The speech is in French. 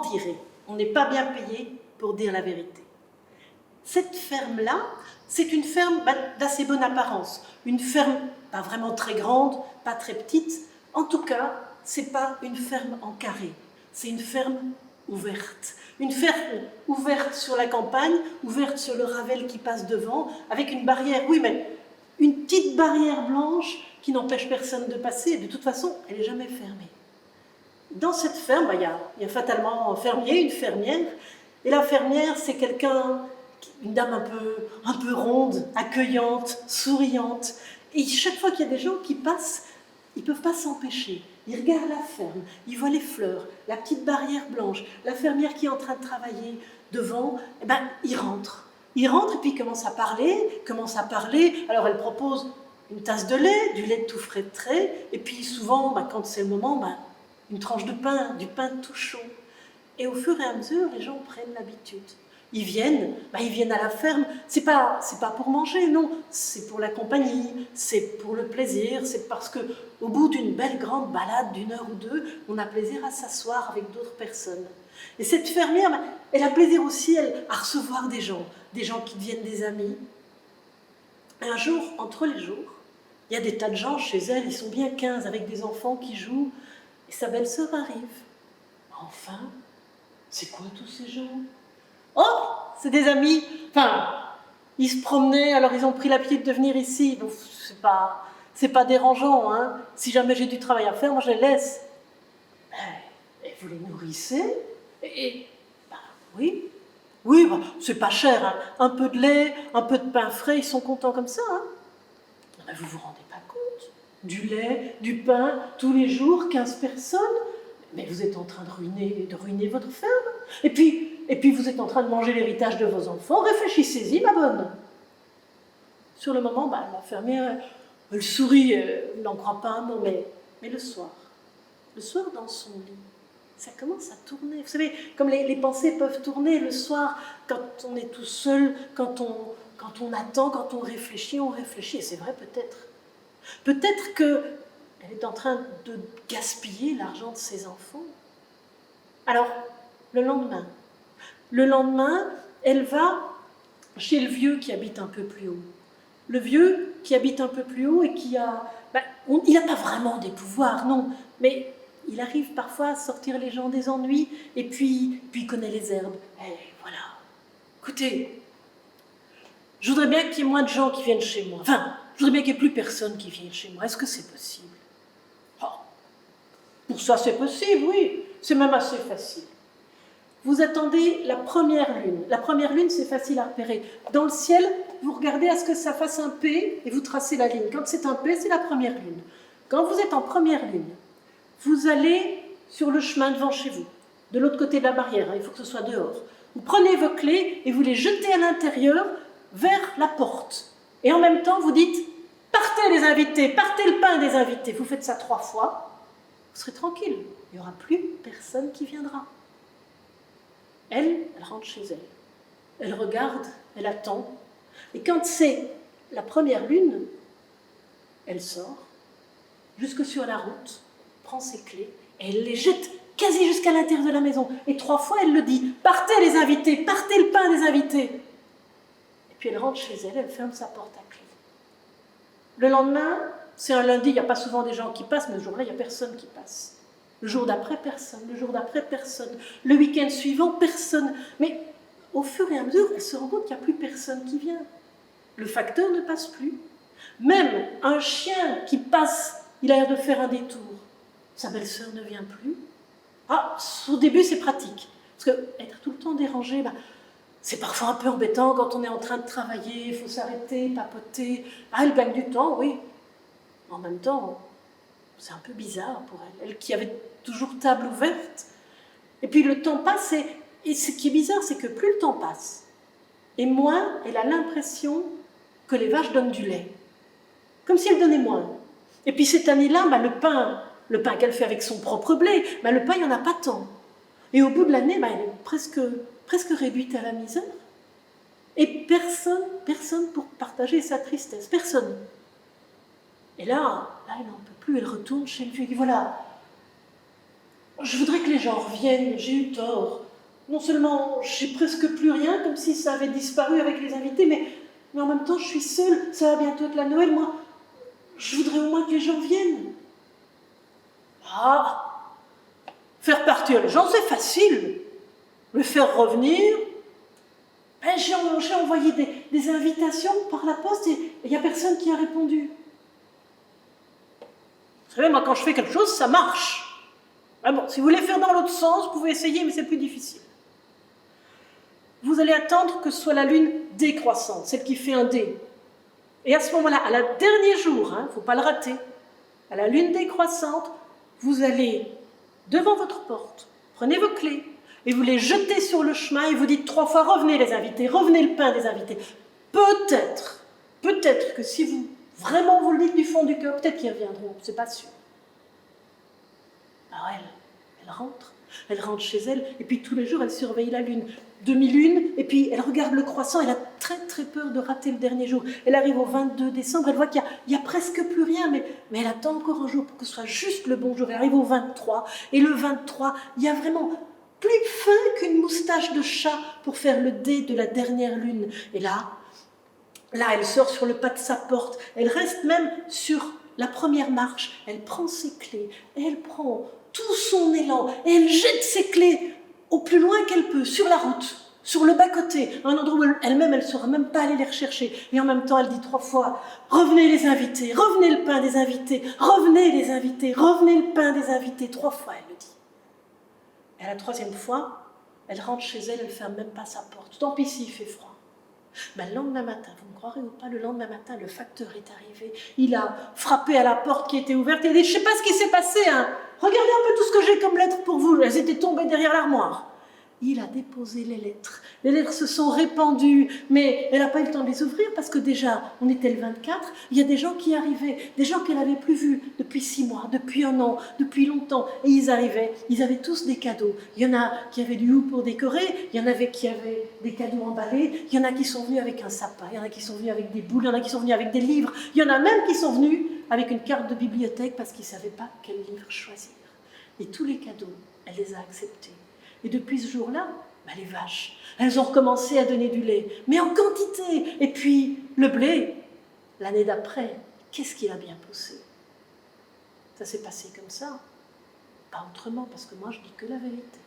mentirait. On n'est pas bien payé pour dire la vérité. Cette ferme-là, c'est une ferme d'assez bonne apparence. Une ferme pas vraiment très grande, pas très petite. En tout cas, ce n'est pas une ferme en carré. C'est une ferme ouverte. Une ferme ouverte sur la campagne, ouverte sur le Ravel qui passe devant, avec une barrière, oui, mais une petite barrière blanche qui n'empêche personne de passer. De toute façon, elle n'est jamais fermée. Dans cette ferme, il y a fatalement un fermier, une fermière. Et la fermière, c'est une dame un peu ronde, accueillante, souriante. Et chaque fois qu'il y a des gens qui passent, ils ne peuvent pas s'empêcher. Ils regardent la ferme, ils voient les fleurs, la petite barrière blanche, la fermière qui est en train de travailler devant, ils rentrent. Ils rentrent et puis ils commencent à parler. Alors elle propose une tasse de lait, du lait tout frais de trait, et puis souvent, quand c'est le moment, une tranche de pain, du pain tout chaud. Et au fur et à mesure, les gens prennent l'habitude. Ils viennent à la ferme, c'est pas pour manger, non, c'est pour la compagnie, c'est pour le plaisir, c'est parce qu'au bout d'une belle grande balade d'une heure ou deux, on a plaisir à s'asseoir avec d'autres personnes. Et cette fermière, elle a plaisir aussi à recevoir des gens qui deviennent des amis. Et un jour, entre les jours, il y a des tas de gens chez elle, ils sont bien 15 avec des enfants qui jouent, et sa belle-sœur arrive. Enfin, c'est quoi tous ces gens ? Oh, c'est des amis. Enfin, ils se promenaient, alors ils ont pris l'habitude de venir ici. Donc, c'est pas dérangeant, hein. Si jamais j'ai du travail à faire, moi je les laisse. Et vous les nourrissez ? Oui. Oui, c'est pas cher, hein. Un peu de lait, un peu de pain frais, ils sont contents comme ça, hein. Vous vous rendez pas compte ? Du lait, du pain, tous les jours, 15 personnes. Mais vous êtes en train de ruiner votre ferme. Et puis vous êtes en train de manger l'héritage de vos enfants. Réfléchissez-y, ma bonne. Sur le moment, la fermière, elle sourit, elle n'en croit pas un mot, mais le soir dans son lit, ça commence à tourner. Vous savez, comme les pensées peuvent tourner le soir, quand on est tout seul, quand on attend, quand on réfléchit, et c'est vrai peut-être. Peut-être qu'elle est en train de gaspiller l'argent de ses enfants. Alors, le lendemain, elle va chez le vieux qui habite un peu plus haut. Le vieux qui habite un peu plus haut et qui a... il n'a pas vraiment des pouvoirs, non, mais il arrive parfois à sortir les gens des ennuis et puis il connaît les herbes. Et voilà. Écoutez, je voudrais bien qu'il y ait moins de gens qui viennent chez moi. Enfin, je voudrais bien qu'il n'y ait plus personne qui vienne chez moi. Est-ce que c'est possible ? Pour ça, c'est possible, oui. C'est même assez facile. Vous attendez la première lune. La première lune, c'est facile à repérer. Dans le ciel, vous regardez à ce que ça fasse un P et vous tracez la ligne. Quand c'est un P, c'est la première lune. Quand vous êtes en première lune, vous allez sur le chemin devant chez vous, de l'autre côté de la barrière, il faut que ce soit dehors. Vous prenez vos clés et vous les jetez à l'intérieur vers la porte. Et en même temps, vous dites « Partez les invités, partez le pain des invités ». Vous faites ça 3 fois, vous serez tranquille. Il n'y aura plus personne qui viendra. Elle rentre chez elle. Elle regarde, elle attend. Et quand c'est la première lune, elle sort, jusque sur la route, prend ses clés, et elle les jette quasi jusqu'à l'intérieur de la maison. Et 3 fois, elle le dit, « Partez les invités, partez le pain des invités !» Et puis elle rentre chez elle, elle ferme sa porte à clé. Le lendemain, c'est un lundi, il n'y a pas souvent des gens qui passent, mais le jour-là, il n'y a personne qui passe. Le jour d'après, personne. Le jour d'après, personne. Le week-end suivant, personne. Mais au fur et à mesure, elle se rend compte qu'il n'y a plus personne qui vient. Le facteur ne passe plus. Même un chien qui passe, il a l'air de faire un détour. Sa belle-sœur ne vient plus. Au début, c'est pratique. Parce que être tout le temps dérangé, c'est parfois un peu embêtant quand on est en train de travailler, il faut s'arrêter, papoter. Elle gagne du temps, oui. En même temps, c'est un peu bizarre pour elle. Elle qui avait toujours table ouverte. Et puis le temps passe, et ce qui est bizarre, c'est que plus le temps passe, et moins elle a l'impression que les vaches donnent du lait. Comme si elles donnaient moins. Et puis cette année-là, le pain qu'elle fait avec son propre blé, le pain, il n'y en a pas tant. Et au bout de l'année, elle est presque réduite à la misère. Et personne pour partager sa tristesse. Personne. Et là, elle n'en peut plus, elle retourne chez le vieux. Voilà. Je voudrais que les gens reviennent, j'ai eu tort. Non seulement j'ai presque plus rien, comme si ça avait disparu avec les invités, mais en même temps je suis seule, ça va bientôt être la Noël, moi je voudrais au moins que les gens viennent. Ah, faire partir les gens c'est facile, le faire revenir, ben, j'ai envoyé des invitations par la poste et il n'y a personne qui a répondu. Vous savez, moi quand je fais quelque chose, ça marche. Ah bon, si vous voulez faire dans l'autre sens, vous pouvez essayer, mais c'est plus difficile. Vous allez attendre que ce soit la lune décroissante, celle qui fait un D. Et à ce moment-là, à la dernier jour, il ne faut pas le rater, à la lune décroissante, vous allez devant votre porte, prenez vos clés, et vous les jetez sur le chemin et vous dites 3 fois « Revenez les invités, revenez le pain des invités ». Peut-être que si vous, vraiment vous le dites du fond du cœur, peut-être qu'ils reviendront, c'est pas sûr. Alors elle rentre chez elle, et puis tous les jours elle surveille la lune, demi-lune, et puis elle regarde le croissant, elle a très très peur de rater le dernier jour. Elle arrive au 22 décembre, elle voit qu'il n'y a presque plus rien, mais elle attend encore un jour pour que ce soit juste le bon jour. Elle arrive au 23, et le 23, il y a vraiment plus fin qu'une moustache de chat pour faire le dé de la dernière lune. Et là, elle sort sur le pas de sa porte, elle reste même sur la première marche, elle prend ses clés, et elle prend tout son élan, et elle jette ses clés au plus loin qu'elle peut, sur la route, sur le bas-côté, un endroit où elle-même, elle ne saura même pas aller les rechercher. Et en même temps, elle dit 3 fois « Revenez les invités, revenez le pain des invités, revenez les invités, revenez le pain des invités ». 3 fois, elle le dit. Et à la 3e fois, elle rentre chez elle, elle ne ferme même pas sa porte. Tant pis s'il fait froid. Mais le lendemain matin, vous me croirez ou pas, le lendemain matin, le facteur est arrivé. Il a frappé à la porte qui était ouverte et il a dit « Je ne sais pas ce qui s'est passé, hein. Regardez un peu tout ce que j'ai comme lettres pour vous. Elles étaient tombées derrière l'armoire. » Il a déposé les lettres. Les lettres se sont répandues, mais elle n'a pas eu le temps de les ouvrir parce que déjà, on était le 24, il y a des gens qui arrivaient, des gens qu'elle n'avait plus vus depuis 6 mois, depuis 1 an, depuis longtemps, et ils arrivaient, ils avaient tous des cadeaux. Il y en a qui avaient du hou pour décorer, il y en avait qui avaient des cadeaux emballés, il y en a qui sont venus avec un sapin, il y en a qui sont venus avec des boules, il y en a qui sont venus avec des livres, il y en a même qui sont venus avec une carte de bibliothèque parce qu'ils ne savaient pas quel livre choisir. Et tous les cadeaux, elle les a acceptés. Et depuis ce jour-là, les vaches, elles ont recommencé à donner du lait, mais en quantité. Et puis, le blé, l'année d'après, qu'est-ce qu'il a bien poussé? Ça s'est passé comme ça, pas autrement, parce que moi, je dis que la vérité.